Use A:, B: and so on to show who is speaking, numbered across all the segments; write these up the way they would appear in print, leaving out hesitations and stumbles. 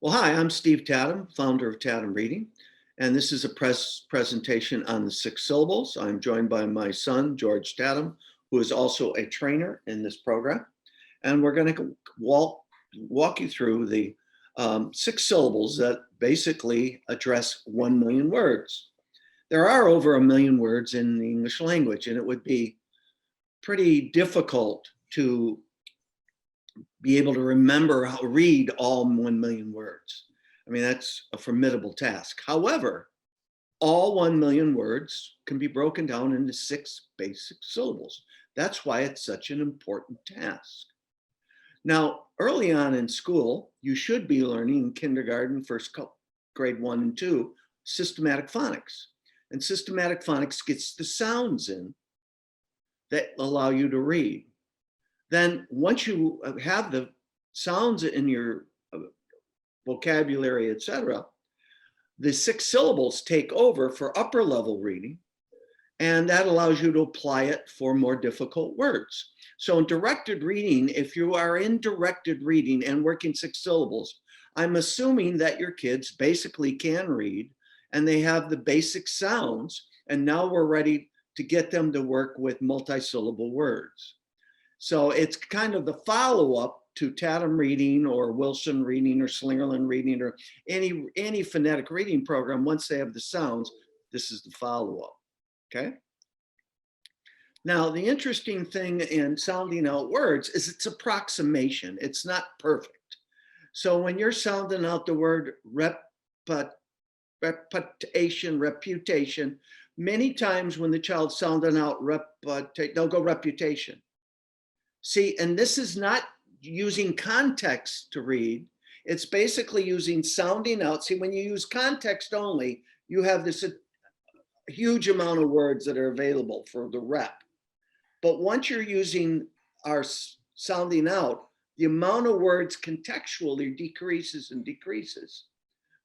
A: Well, hi, I'm Steve Tattum, founder of Tattum Reading, and this is a presentation on the six syllables. I'm joined by my son, George Tattum, who is also a trainer in this program. And we're going to walk you through the six syllables that basically address 1 million words. There are over 1 million words in the English language, and it would be pretty difficult to be able to remember how to read all 1 million words. I mean, that's a formidable task. However, all 1 million words can be broken down into 6 basic syllables. That's why it's such an important task. Now, early on in school, you should be learning in kindergarten, grade 1 and 2, systematic phonics. And systematic phonics gets the sounds in that allow you to read. Then once you have the sounds in your vocabulary, etc., the 6 syllables take over for upper level reading, and that allows you to apply it for more difficult words. So in directed reading, if you are in directed reading and working 6 syllables, I'm assuming that your kids basically can read and they have the basic sounds, and now we're ready to get them to work with multi-syllable words. So it's kind of the follow-up to Tattum Reading or Wilson Reading or Slingerland Reading or any phonetic reading program. Once they have the sounds, this is the follow-up, okay? Now, the interesting thing in sounding out words is it's approximation. It's not perfect. So when you're sounding out the word reputation, many times when the child's sounding out they'll go reputation. See, and this is not using context to read. It's basically using sounding out. See, when you use context only, you have this huge amount of words that are available for the rep. But once you're using our sounding out, the amount of words contextually decreases and decreases.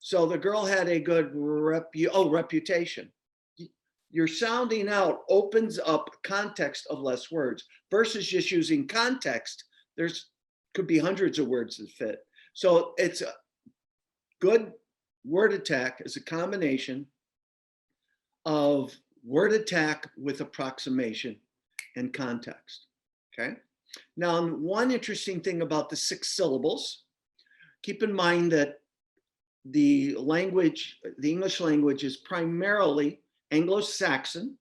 A: So the girl had a good reputation. Your sounding out opens up context of less words versus just using context. There's could be hundreds of words that fit. So it's a good word attack is a combination of word attack with approximation and context, okay? Now, one interesting thing about the 6 syllables, keep in mind that the English language is primarily Anglo-Saxon,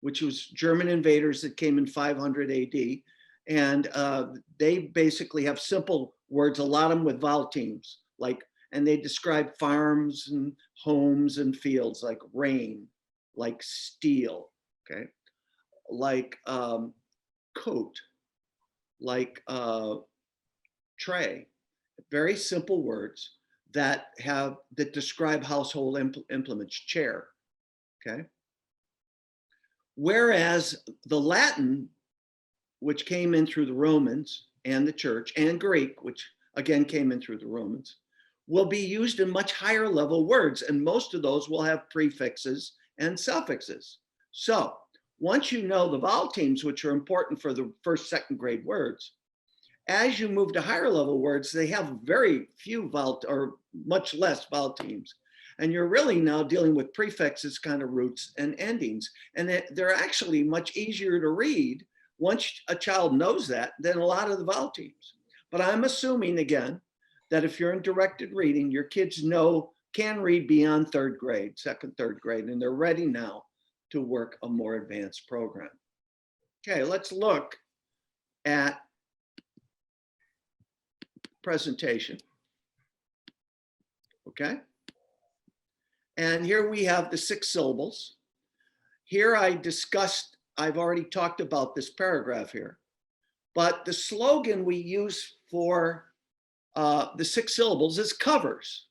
A: which was German invaders that came in 500 AD. And they basically have simple words, a lot of them with vowel teams, and they describe farms and homes and fields like rain, like steel, okay? Like coat, like tray, very simple words that describe household implements, chair, okay? Whereas the Latin, which came in through the Romans and the church, and Greek, which again came in through the Romans, will be used in much higher level words, and most of those will have prefixes and suffixes. So once you know the vowel teams, which are important for the first, second grade words, as you move to higher level words, they have very few vowel or much less vowel teams. And you're really now dealing with prefixes, kind of roots and endings. And they're actually much easier to read once a child knows that than a lot of the vowel teams. But I'm assuming, again, that if you're in directed reading, your kids can read beyond 3rd grade, 2nd, 3rd grade, and they're ready now to work a more advanced program. Okay, let's look at presentation. Okay? And here we have the 6 syllables. Here I've already talked about this paragraph here, but the slogan we use for the 6 syllables is covers,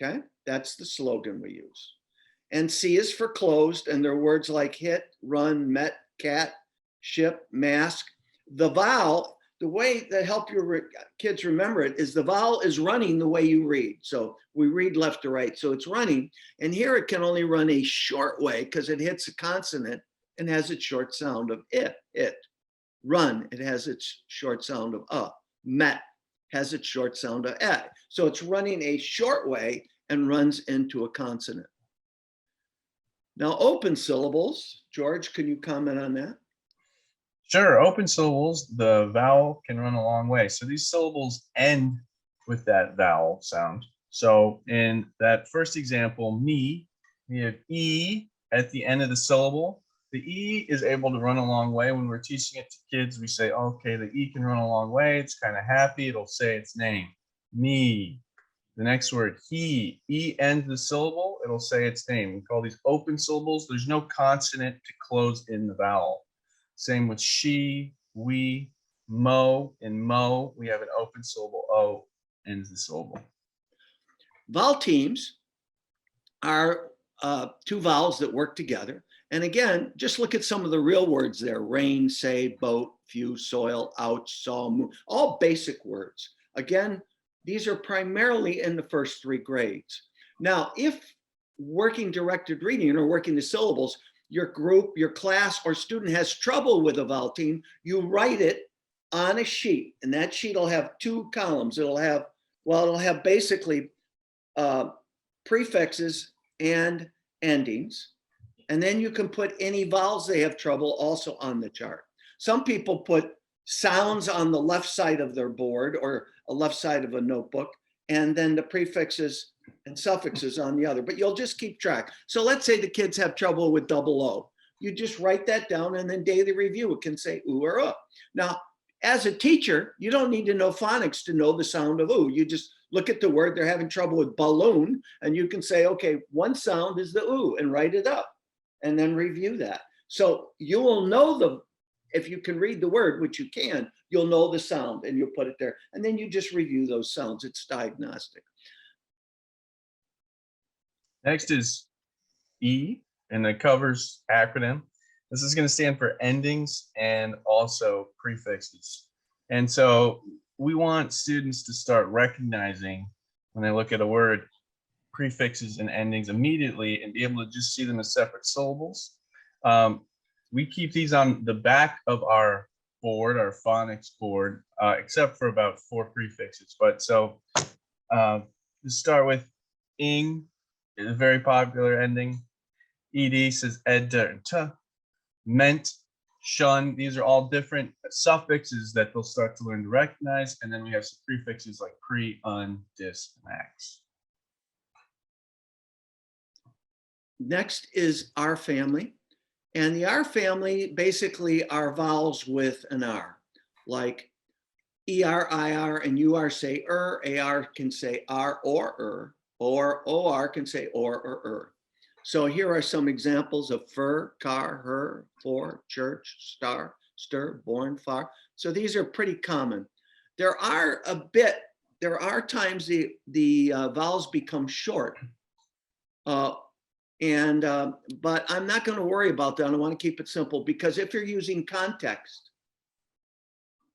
A: okay? That's the slogan we use. And C is for closed, and there are words like hit, run, met, cat, ship, mask. The vowel, the way that help your kids remember it is the vowel is running the way you read. So we read left to right, so it's running. And here it can only run a short way because it hits a consonant and has its short sound of it. Run, it has its short sound of met. has its short sound of eh. So it's running a short way and runs into a consonant. Now, open syllables, George, can you comment on that?
B: Sure, open syllables, the vowel can run a long way. So these syllables end with that vowel sound. So in that first example, me, we have E at the end of the syllable. The E is able to run a long way. When we're teaching it to kids, we say, okay, the E can run a long way. It's kind of happy. It'll say its name. Me. The next word, he. E ends the syllable. It'll say its name. We call these open syllables. There's no consonant to close in the vowel. Same with she, we, mo. In mo, we have an open syllable. O ends the syllable.
A: Vowel teams are two vowels that work together. And again, just look at some of the real words there: rain, say, boat, few, soil, ouch, saw, move, all basic words. Again, these are primarily in the first 3 grades. Now, if working directed reading or working the syllables, your group, your class, or student has trouble with a vowel team, you write it on a sheet, and that sheet will have 2 columns. It'll have basically prefixes and endings. And then you can put any vowels they have trouble also on the chart. Some people put sounds on the left side of their board or a left side of a notebook, and then the prefixes and suffixes on the other, but you'll just keep track. So let's say the kids have trouble with double O. You just write that down, and then daily review, it can say oo or uh. Now, as a teacher, you don't need to know phonics to know the sound of oo. You just look at the word, they're having trouble with balloon, and you can say, okay, one sound is the oo, and write it up, and then review that. So you will know if you can read the word, which you can, you'll know the sound, and you'll put it there. And then you just review those sounds. It's diagnostic.
B: Next is E, and it covers acronym. This is going to stand for endings and also prefixes. And so we want students to start recognizing, when they look at a word, prefixes and endings immediately and be able to just see them as separate syllables. We keep these on the back of our board, our phonics board, except for about 4 prefixes. But so to start with, ing is a very popular ending. Ed says ed, t, meant, shun. These are all different suffixes that they'll start to learn to recognize. And then we have some prefixes like pre, un, dis, max.
A: Next is R family. And the R family basically are vowels with an R, like ER, IR, and UR say AR can say R or OR can say or. So here are some examples of fur, car, her, for, church, star, stir, born, far. So these are pretty common. There are times the vowels become short. But I'm not going to worry about that. I want to keep it simple, because if you're using context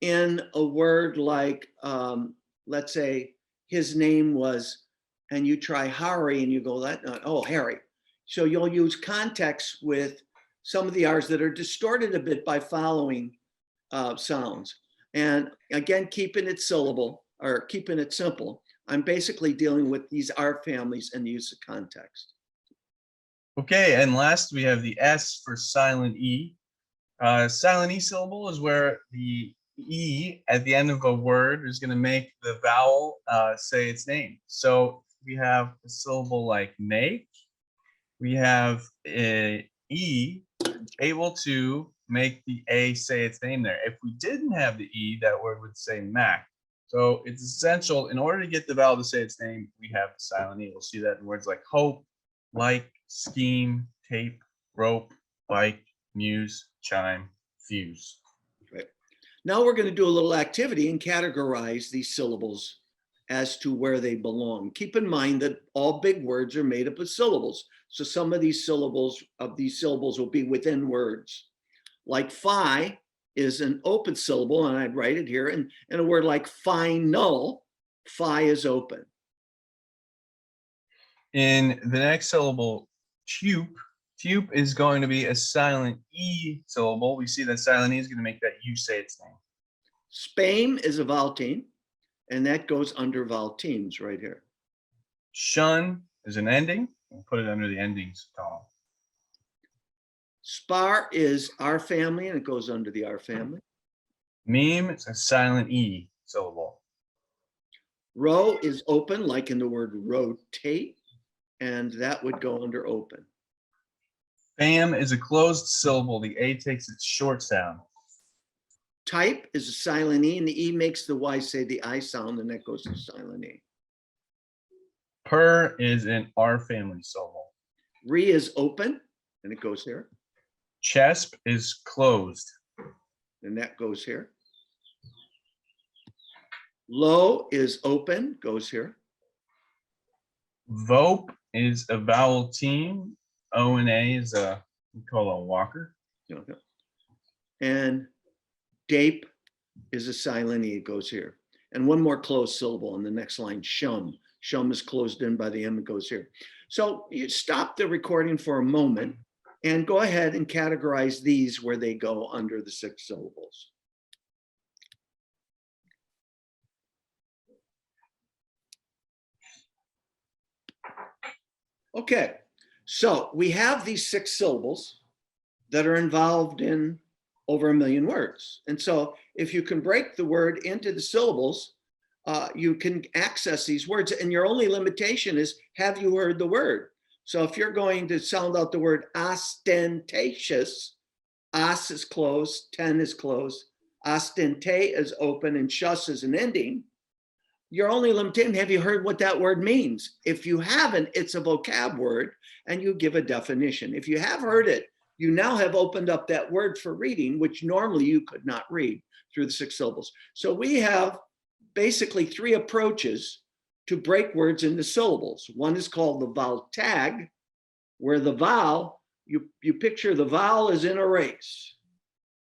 A: in a word like, let's say his name was, and you try Harry and you go, Harry. So you'll use context with some of the R's that are distorted a bit by following sounds. And again, keeping it syllable or keeping it simple, I'm basically dealing with these R families and the use of context.
B: Okay, and last we have the S for silent E. Silent E syllable is where the E at the end of a word is going to make the vowel say its name. So we have a syllable like make. We have a E able to make the A say its name there. If we didn't have the E, that word would say mac. So it's essential, in order to get the vowel to say its name, we have the silent E. We'll see that in words like hope, like, scheme, tape, rope, bike, muse, chime, fuse.
A: Right. Now we're going to do a little activity and categorize these syllables as to where they belong. Keep in mind that all big words are made up of syllables. So some of these syllables will be within words. Like phi is an open syllable, and I'd write it here. And in a word like final, phi is open.
B: In the next syllable, tupe is going to be a silent E syllable. We see that silent E is going to make that U say its name.
A: Spame is a vowel team. And that goes under vowel teams right here.
B: Shun is an ending. We'll put it under the endings column.
A: Spar is our family, and it goes under the our family.
B: Meme is a silent E syllable.
A: Row is open, like in the word rotate, and that would go under open.
B: Fam is a closed syllable. The A takes its short sound.
A: Type is a silent E, and the E makes the Y say the I sound, and that goes to silent E.
B: Per is an R family syllable.
A: Re is open, and it goes here,
B: Chesp is closed.
A: and that goes here. Low is open, goes here.
B: Vope is a vowel team. O and A is a, we call a walker.
A: Okay. And dape is a silent E, it goes here. And one more closed syllable in the next line, shum. Shum is closed in by the M, it goes here. So you stop the recording for a moment and go ahead and categorize these where they go under the 6 syllables. Okay, so we have these 6 syllables that are involved in over 1 million words. And so if you can break the word into the syllables, you can access these words, and your only limitation is, have you heard the word? So if you're going to sound out the word ostentatious, os is closed, ten is closed, ostentate is open, and shus is an ending. Your only limitation, have you heard what that word means? If you haven't, it's a vocab word, and you give a definition. If you have heard it, you now have opened up that word for reading, which normally you could not read through the 6 syllables. So we have basically 3 approaches to break words into syllables. One is called the vowel tag, where the vowel, you picture the vowel is in a race,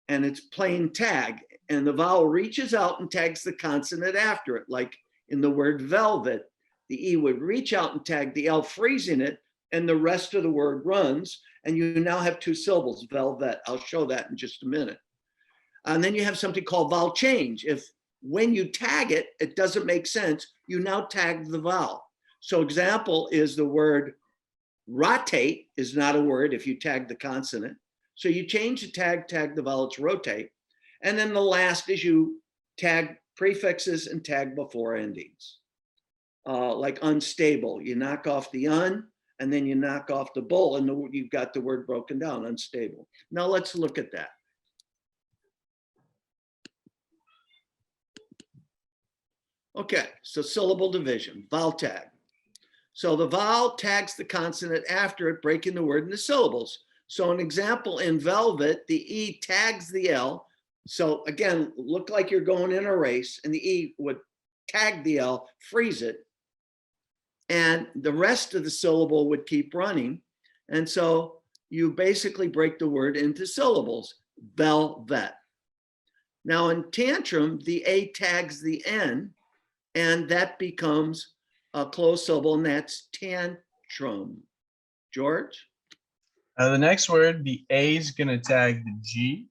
A: and it's playing tag, and the vowel reaches out and tags the consonant after it, like in the word velvet, the E would reach out and tag the L, freezing it, and the rest of the word runs, and you now have 2 syllables, velvet. I'll show that in just a minute. And then you have something called vowel change. If when you tag it, it doesn't make sense, you now tag the vowel. So example is the word rotate is not a word if you tag the consonant. So you change the tag the vowel, it's rotate. And then the last is you tag prefixes and tag before endings. Like unstable, you knock off the un, and then you knock off the bull, and you've got the word broken down, unstable. Now let's look at that. Okay, so syllable division, vowel tag. So the vowel tags the consonant after it, breaking the word into syllables. So an example in velvet, the E tags the L. So again, look like you're going in a race, and the E would tag the L, freeze it, and the rest of the syllable would keep running. And so you basically break the word into syllables, velvet. Now in tantrum, the A tags the N, and that becomes a closed syllable, and that's tantrum. George?
B: The next word, the A is going to tag the G.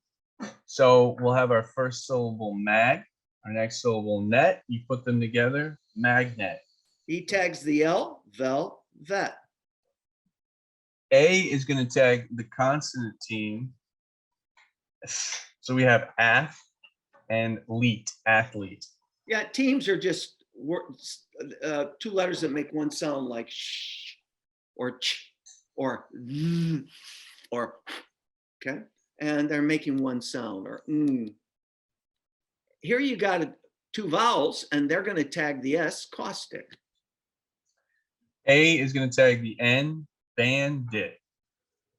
B: So we'll have our first syllable mag, our next syllable net. You put them together, magnet.
A: E tags the L, velvet.
B: A is going to tag the consonant team. So we have ath and leet, athlete.
A: Yeah, teams are just words, 2 letters that make one sound, like sh or ch or z or, okay? And they're making one sound, or Here you got 2 vowels, and they're going to tag the S, caustic.
B: A is going to tag the N, bandit.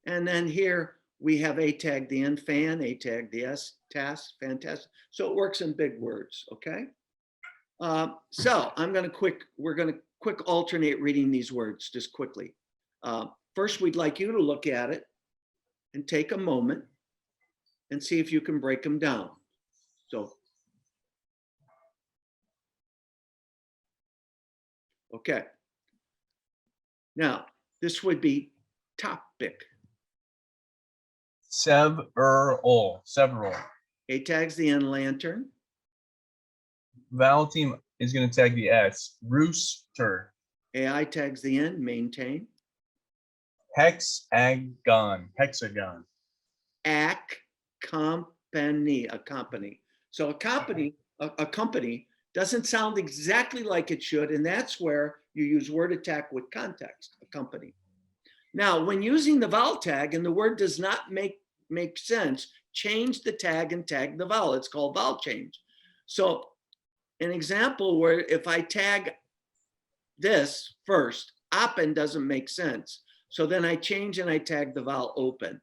A: And then here we have A tag the N, fan, A tag the S, task, fantastic. So it works in big words, okay? So we're going to quick alternate reading these words just quickly. First, we'd like you to look at it and take a moment and see if you can break them down. So, okay. Now, this would be topic.
B: Several.
A: A tags the N, lantern.
B: Vowel team is going to tag the S. Rooster.
A: AI tags the N, maintain.
B: Hexagon. Hexagon.
A: Company, a company. So a company doesn't sound exactly like it should, and that's where you use word attack with context, a company. Now, when using the vowel tag and the word does not make sense, change the tag and tag the vowel. It's called vowel change. So an example where if I tag this first, open doesn't make sense. So then I change and I tag the vowel open.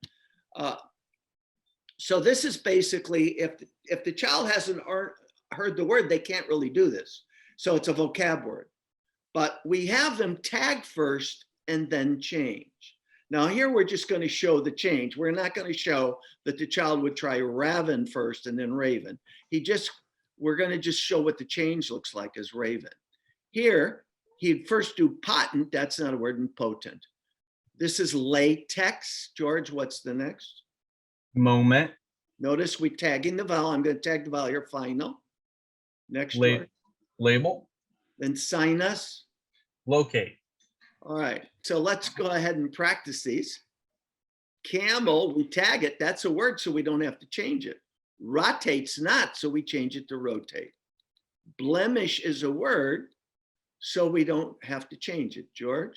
A: So this is basically, if the child hasn't heard the word, they can't really do this. So it's a vocab word. But we have them tag first and then change. Now here we're just going to show the change. We're not going to show that the child would try raven first and then raven. We're going to just show what the change looks like as raven. Here, he'd first do potent, that's not a word, and potent. This is latex. George, what's the next?
B: Moment.
A: Notice we're tagging the vowel. I'm going to tag the vowel here, final. Next, George.
B: Label.
A: Then sinus.
B: Locate.
A: All right, so let's go ahead and practice these. Camel, we tag it. That's a word, so we don't have to change it. Rotate's not, so we change it to rotate. Blemish is a word, so we don't have to change it. George?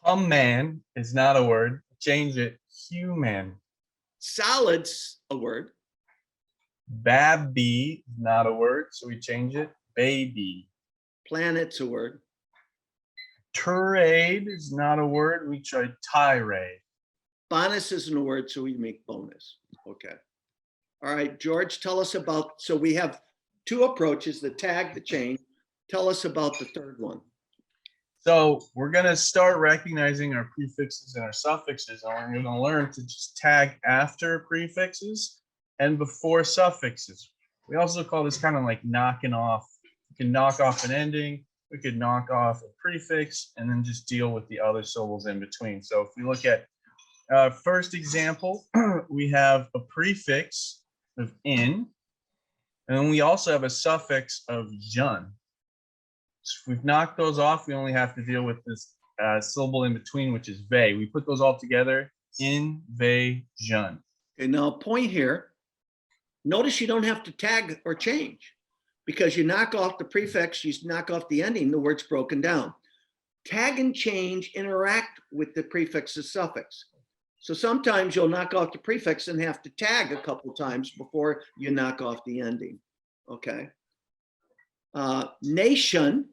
B: Man is not a word. Change it. Human.
A: Solid's a word.
B: Babby is not a word, so we change it. Baby.
A: Planet's a word.
B: Tirade is not a word. We try tirade.
A: Bonus isn't a word, so we make bonus. Okay. All right, George, tell us about, so we have two approaches, the tag, the change. Tell us about the third one.
B: So we're going to start recognizing our prefixes and our suffixes, and we're going to learn to just tag after prefixes and before suffixes. We also call this kind of like knocking off. You can knock off an ending. We could knock off a prefix and then just deal with the other syllables in between. So if we look at first example, we have a prefix of in, and then we also have a suffix of jun. So if we've knocked those off, we only have to deal with this syllable in between, which is ve. We put those all together, in, ve, jun.
A: Okay, now point here. Notice you don't have to tag or change because you knock off the prefix, you knock off the ending, the word's broken down. Tag and change interact with the prefix and suffix. So sometimes you'll knock off the prefix and have to tag a couple times before you knock off the ending. Okay. Nation,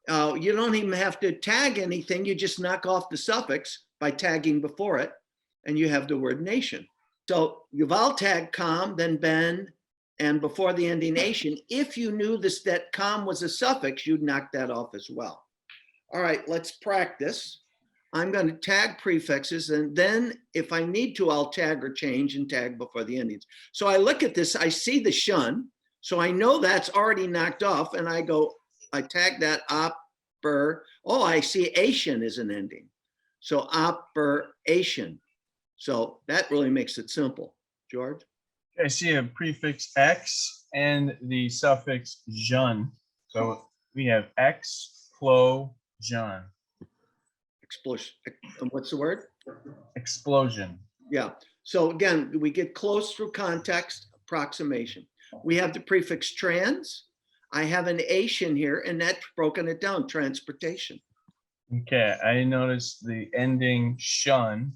A: you don't even have to tag anything. You just knock off the suffix by tagging before it, and you have the word nation. So you vowel tag com, then ben, and before the ending nation. If you knew this, that com was a suffix, you'd knock that off as well. All right, let's practice. I'm going to tag prefixes, and then if I need to, I'll tag or change and tag before the endings. So I look at this, I see the shun, so I know that's already knocked off, and I go, I tag that oper. Oh, I see Asian is an ending. So operation. So that really makes it simple. George?
B: I see a prefix x and the suffix jun. So we have explosion.
A: Explosion. What's the word?
B: Explosion.
A: Yeah. So again, we get close through context, approximation. We have the prefix trans. I have an Asian here, and that's broken it down, transportation.
B: Okay, I noticed the ending shun.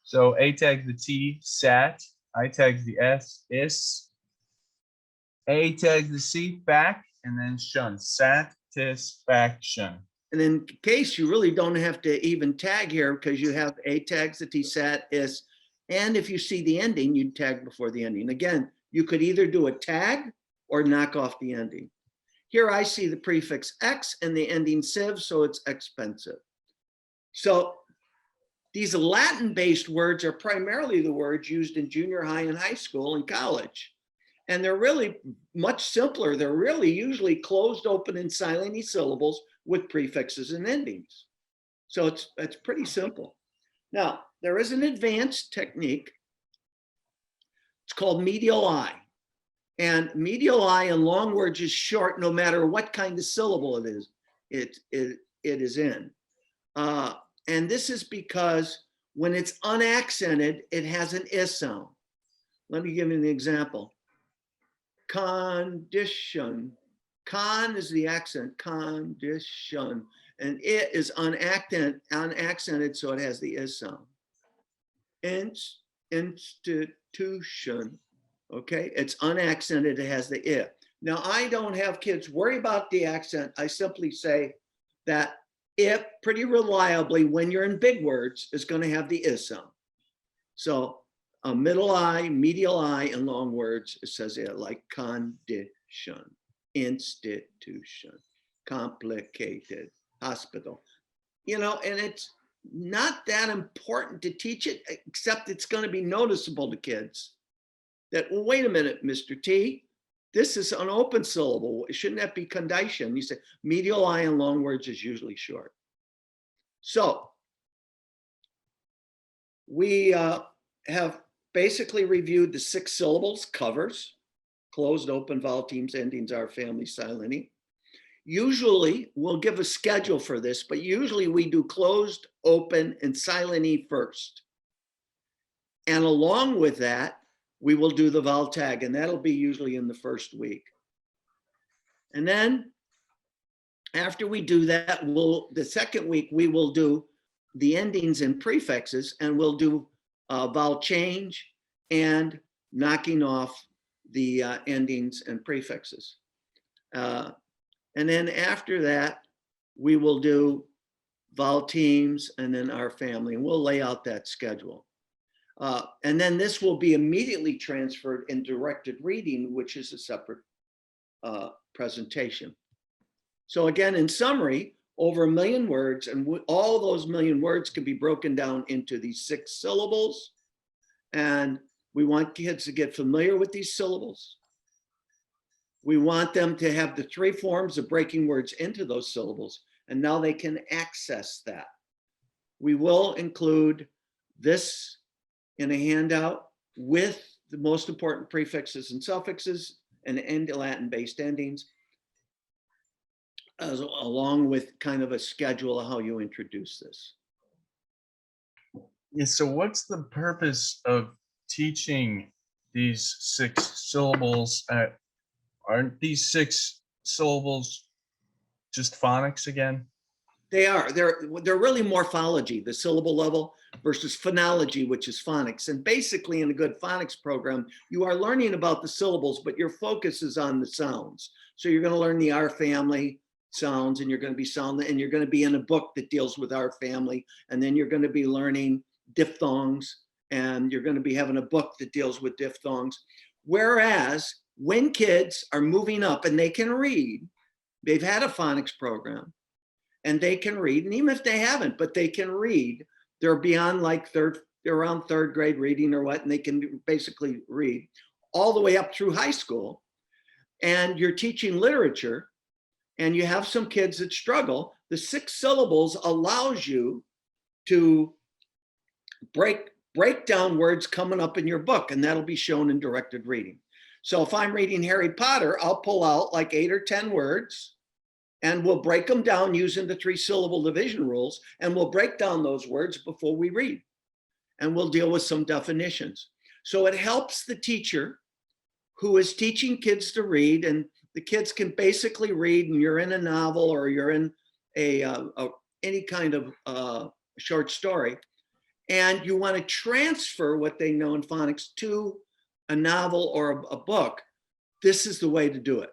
B: So A tags the T, sat. I tags the S, is. A tags the C, back, and then shun. Satisfaction.
A: And in case you really don't have to even tag here because you have A tags the T, sat, is. And if you see the ending, you'd tag before the ending. Again, you could either do a tag or knock off the ending. Here I see the prefix X and the ending civ, so it's expensive. So these Latin-based words are primarily the words used in junior high and high school and college. And they're really much simpler. They're really usually closed, open, and silent syllables with prefixes and endings. So it's pretty simple. Now, there is an advanced technique. It's called medial I. And medial I in long words is short no matter what kind of syllable it is. It is in. And this is because when it's unaccented, it has an I sound. Let me give you an example. Condition. Con is the accent, condition. And it is unaccented, so it has the I sound. Institution. Okay, it's unaccented, it has the I. Now, I don't have kids worry about the accent. I simply say that it pretty reliably, when you're in big words, is going to have the I sound. So a middle I, medial I, and long words, it says it like condition, institution, complicated, hospital. You know, and it's not that important to teach it, except it's going to be noticeable to kids that, well, wait a minute, Mr. T, this is an open syllable. Shouldn't that be condition? You say medial I in long words is usually short. So we have basically reviewed the 6 syllables, covers, closed, open, vowel, teams, endings, our family, silent E. Usually we'll give a schedule for this, but usually we do closed, open, and silent E first. And along with that, we will do the vowel tag, and that'll be usually in the first week. And then after we do that, the second week, we will do the endings and prefixes, and we'll do vowel change and knocking off the endings and prefixes. And then after that, we will do vowel teams and then our family, and we'll lay out that schedule. And then this will be immediately transferred in directed reading, which is a separate presentation. So again, in summary, over 1 million words, and all those 1 million words can be broken down into these 6 syllables. And we want kids to get familiar with these syllables. We want them to have the 3 forms of breaking words into those syllables, and now they can access that. We will include this in a handout with the most important prefixes and suffixes and Latin-based endings, along with kind of a schedule of how you introduce this.
B: Yeah, so what's the purpose of teaching these 6 syllables? Aren't these 6 syllables just phonics again?
A: They are. They're really morphology, the syllable level, versus phonology, which is phonics. And basically in a good phonics program, you are learning about the syllables, but your focus is on the sounds. So you're going to learn the R family sounds, and you're going to be in a book that deals with our family. And then you're going to be learning diphthongs, and you're going to be having a book that deals with diphthongs. Whereas when kids are moving up and they can read, they've had a phonics program, and they can read, and even if they haven't, but they can read, they're beyond like they're around 3rd grade reading or what, and they can basically read all the way up through high school. And you're teaching literature, and you have some kids that struggle. The 6 syllables allows you to break down words coming up in your book, and that'll be shown in directed reading. So if I'm reading Harry Potter, I'll pull out like 8 or 10 words, and we'll break them down using the 3 syllable division rules, and we'll break down those words before we read, and we'll deal with some definitions. So it helps the teacher who is teaching kids to read, and the kids can basically read, and you're in a novel or you're in any kind of short story, and you want to transfer what they know in phonics to a novel or a book. This is the way to do it.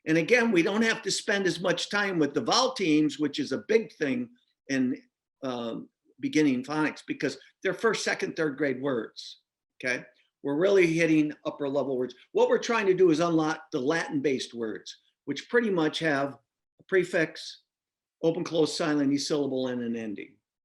A: And again, we don't have to spend as much time with the vowel teams, which is a big thing in beginning phonics, because they're 1st, 2nd, 3rd grade words, okay? We're really hitting upper level words. What we're trying to do is unlock the Latin-based words, which pretty much have a prefix, open, closed, silent E syllable, and an ending.